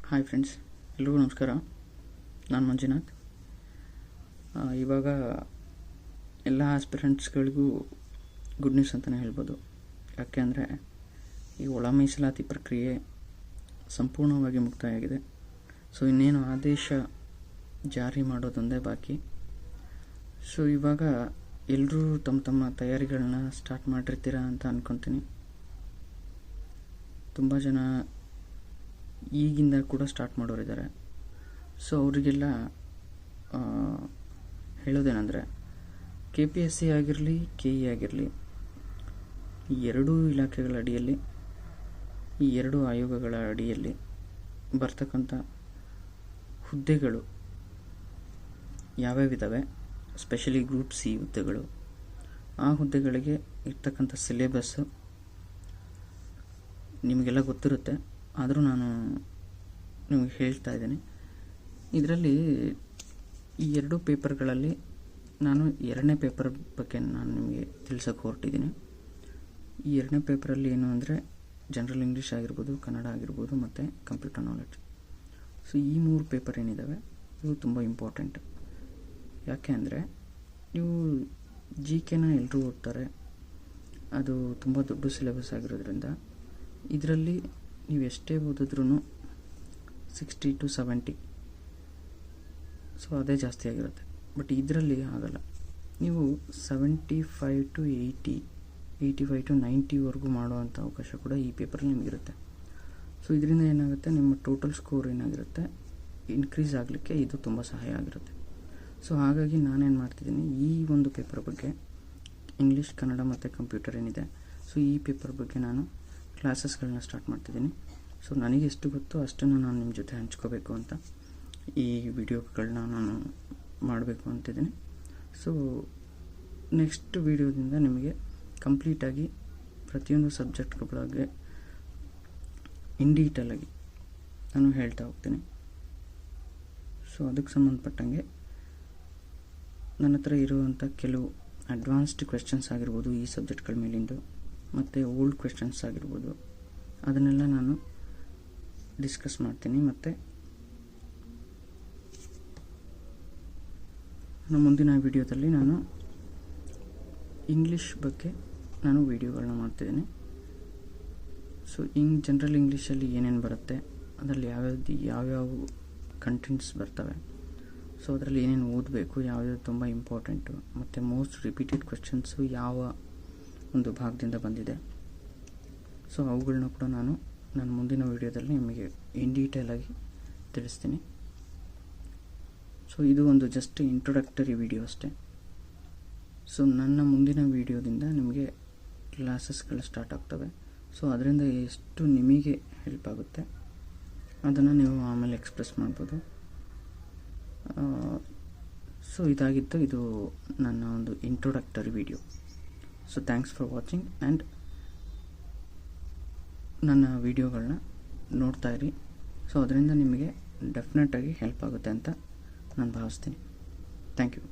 Hi friends, ಎಲ್ರಿಗೂ ನಮಸ್ಕಾರ. ನಾನು ಮಂಜುನಾಥ್. ಇವಾಗ ಎಲ್ಲ ಆಸ್ಪಿರೆಂಟ್ಸ್ಗಳಿಗೂ ಗುಡ್ ನ್ಯೂಸ್ ಅಂತಲೇ ಹೇಳ್ಬೋದು. ಯಾಕೆ ಅಂದರೆ ಈ ಒಳ ಮೀಸಲಾತಿ ಪ್ರಕ್ರಿಯೆ ಸಂಪೂರ್ಣವಾಗಿ ಮುಕ್ತಾಯವಾಗಿದೆ. ಸೊ ಇನ್ನೇನು ಆದೇಶ ಜಾರಿ ಮಾಡೋದೊಂದೇ ಬಾಕಿ. ಸೊ ಇವಾಗ ಎಲ್ಲರೂ ತಮ್ಮ ತಮ್ಮ ತಯಾರಿಗಳನ್ನ ಸ್ಟಾರ್ಟ್ ಮಾಡಿರ್ತೀರಾ ಅಂತ ಅಂದ್ಕೊತೀನಿ. ತುಂಬ ಜನ ಈಗಿಂದ ಕೂಡ ಸ್ಟಾರ್ಟ್ ಮಾಡೋರಿದ್ದಾರೆ. ಸೊ ಅವರಿಗೆಲ್ಲ ಹೇಳೋದೇನೆಂದರೆ, KPSC ಆಗಿರಲಿ, KE ಆಗಿರಲಿ, ಈ ಎರಡೂ ಇಲಾಖೆಗಳ ಅಡಿಯಲ್ಲಿ, ಈ ಎರಡೂ ಆಯೋಗಗಳ ಅಡಿಯಲ್ಲಿ ಬರ್ತಕ್ಕಂಥ ಹುದ್ದೆಗಳು ಯಾವ್ಯಾವಿದ್ದಾವೆ, ಸ್ಪೆಷಲಿ ಗ್ರೂಪ್ C ಹುದ್ದೆಗಳು, ಆ ಹುದ್ದೆಗಳಿಗೆ ಇರ್ತಕ್ಕಂಥ ಸಿಲೆಬಸ್ಸು ನಿಮಗೆಲ್ಲ ಗೊತ್ತಿರುತ್ತೆ. ಆದರೂ ನಾನು ನಿಮಗೆ ಹೇಳ್ತಾ ಇದ್ದೀನಿ. ಇದರಲ್ಲಿ ಈ ಎರಡೂ ಪೇಪರ್ಗಳಲ್ಲಿ ನಾನು ಎರಡನೇ ಪೇಪರ್ ಬಗ್ಗೆ ನಾನು ನಿಮಗೆ ತಿಳಿಸೋಕೆ ಹೊರಟಿದ್ದೀನಿ. ಈ ಎರಡನೇ ಪೇಪರಲ್ಲಿ ಏನು ಅಂದರೆ ಜನರಲ್ ಇಂಗ್ಲೀಷ್ ಆಗಿರ್ಬೋದು, ಕನ್ನಡ ಆಗಿರ್ಬೋದು ಮತ್ತು ಕಂಪ್ಯೂಟರ್ ನಾಲೆಡ್ಜ್. ಸೊ ಈ 3 ಪೇಪರ್ ಏನಿದ್ದಾವೆ ಇವು ತುಂಬ ಇಂಪಾರ್ಟೆಂಟ್. ಯಾಕೆ ಅಂದರೆ ನೀವು GKನ ಎಲ್ಲರೂ ಓದ್ತಾರೆ, ಅದು ತುಂಬ ದೊಡ್ಡ ಸಿಲೆಬಸ್ ಆಗಿರೋದ್ರಿಂದ ಇದರಲ್ಲಿ ನೀವು ಎಷ್ಟೇ ಓದಿದ್ರೂ 60 to 70, ಸೊ ಅದೇ ಜಾಸ್ತಿ ಆಗಿರುತ್ತೆ. ಬಟ್ ಇದರಲ್ಲಿ ಆಗಲ್ಲ. ನೀವು 75 to 80, 85 to 90ವರೆಗೂ ಮಾಡುವಂಥ ಅವಕಾಶ ಕೂಡ ಈ ಪೇಪರಲ್ಲಿ ನಿಮಗಿರುತ್ತೆ. ಸೊ ಇದರಿಂದ ಏನಾಗುತ್ತೆ, ನಿಮ್ಮ ಟೋಟಲ್ ಸ್ಕೋರ್ ಏನಾಗಿರುತ್ತೆ ಇನ್ಕ್ರೀಸ್ ಆಗಲಿಕ್ಕೆ ಇದು ತುಂಬ ಸಹಾಯ ಆಗಿರುತ್ತೆ. ಸೊ ಹಾಗಾಗಿ ನಾನೇನು ಮಾಡ್ತಿದ್ದೀನಿ, ಈ ಒಂದು ಪೇಪರ್ ಬಗ್ಗೆ, ಇಂಗ್ಲೀಷ್, ಕನ್ನಡ ಮತ್ತು ಕಂಪ್ಯೂಟರ್ ಏನಿದೆ, ಸೊ ಈ ಪೇಪರ್ ಬಗ್ಗೆ ನಾನು ಕ್ಲಾಸಸ್ಗಳನ್ನ ಸ್ಟಾರ್ಟ್ ಮಾಡ್ತಿದ್ದೀನಿ. ಸೊ ನನಗೆ ಎಷ್ಟು ಗೊತ್ತೋ ಅಷ್ಟನ್ನು ನಾನು ನಿಮ್ಮ ಜೊತೆ ಹಂಚ್ಕೋಬೇಕು ಅಂತ ಈ ವಿಡಿಯೋಗಳನ್ನ ನಾನು ಮಾಡಬೇಕು ಅಂತಿದ್ದೀನಿ. ಸೊ ನೆಕ್ಸ್ಟ್ ವಿಡಿಯೋದಿಂದ ನಿಮಗೆ ಕಂಪ್ಲೀಟಾಗಿ ಪ್ರತಿಯೊಂದು ಸಬ್ಜೆಕ್ಟ್ಗಳ ಬಗ್ಗೆ ಇನ್ ಡೀಟೇಲಾಗಿ ನಾನು ಹೇಳ್ತಾ ಹೋಗ್ತೀನಿ. ಸೊ ಅದಕ್ಕೆ ಸಂಬಂಧಪಟ್ಟಂಗೆ ನನ್ನ ಹತ್ರ ಇರುವಂಥ ಕೆಲವು ಅಡ್ವಾನ್ಸ್ಡ್ ಕ್ವೆಶ್ಚನ್ಸ್ ಆಗಿರ್ಬೋದು, ಈ ಸಬ್ಜೆಕ್ಟ್ಗಳ ಮೇಲಿಂದು, ಮತ್ತು ಓಲ್ಡ್ ಕ್ವೆಶ್ಚನ್ಸ್ ಆಗಿರ್ಬೋದು, ಅದನ್ನೆಲ್ಲ ನಾನು ಡಿಸ್ಕಸ್ ಮಾಡ್ತೀನಿ. ಮತ್ತು ಮುಂದಿನ ವಿಡಿಯೋದಲ್ಲಿ ನಾನು ಇಂಗ್ಲೀಷ್ ಬಗ್ಗೆ ನಾನು ವಿಡಿಯೋಗಳನ್ನ ಮಾಡ್ತಿದ್ದೀನಿ. ಸೊ ಜನರಲ್ ಇಂಗ್ಲೀಷಲ್ಲಿ ಏನೇನು ಬರುತ್ತೆ, ಅದರಲ್ಲಿ ಯಾವ್ಯಾವ ಕಂಟೆಂಟ್ಸ್ ಬರ್ತವೆ, ಸೊ ಅದರಲ್ಲಿ ಏನೇನು ಓದಬೇಕು, ಯಾವ್ಯಾವ ತುಂಬ ಇಂಪಾರ್ಟೆಂಟು, ಮತ್ತು ಮೋಸ್ಟ್ ರಿಪೀಟೆಡ್ ಕ್ವೆಶ್ಚನ್ಸು ಯಾವ ಒಂದು ಭಾಗದಿಂದ ಬಂದಿದೆ, ಸೊ ಅವುಗಳನ್ನ ಕೂಡ ನಾನು ಮುಂದಿನ ವಿಡಿಯೋದಲ್ಲಿ ನಿಮಗೆ ಇನ್ ಡೀಟೇಲಾಗಿ ತಿಳಿಸ್ತೀನಿ. ಸೊ ಇದು ಒಂದು ಜಸ್ಟ್ ಇಂಟ್ರೊಡಕ್ಟರಿ ವಿಡಿಯೋ ಅಷ್ಟೇ. ಸೊ ನನ್ನ ಮುಂದಿನ ವಿಡಿಯೋದಿಂದ ನಿಮಗೆ ಕ್ಲಾಸಸ್ಗಳು ಸ್ಟಾರ್ಟ್ ಆಗ್ತವೆ. ಸೊ ಅದರಿಂದ ಎಷ್ಟು ನಿಮಗೆ ಹೆಲ್ಪ್ ಆಗುತ್ತೆ ಅದನ್ನು ನೀವು ಆಮೇಲೆ ಎಕ್ಸ್ಪ್ರೆಸ್ ಮಾಡ್ಬೋದು. ಸೊ ಇದಾಗಿತ್ತು, ಇದು ನನ್ನ ಒಂದು introductory video. So thanks for watching and ನನ್ನ ವಿಡಿಯೋಗಳನ್ನ ನೋಡ್ತಾ ಇರಿ. ಸೊ ಅದರಿಂದ ನಿಮಗೆ ಡೆಫಿನೆಟಾಗಿ ಹೆಲ್ಪ್ ಆಗುತ್ತೆ ಅಂತ ನಾನು ಭಾವಿಸ್ತೀನಿ. Thank you.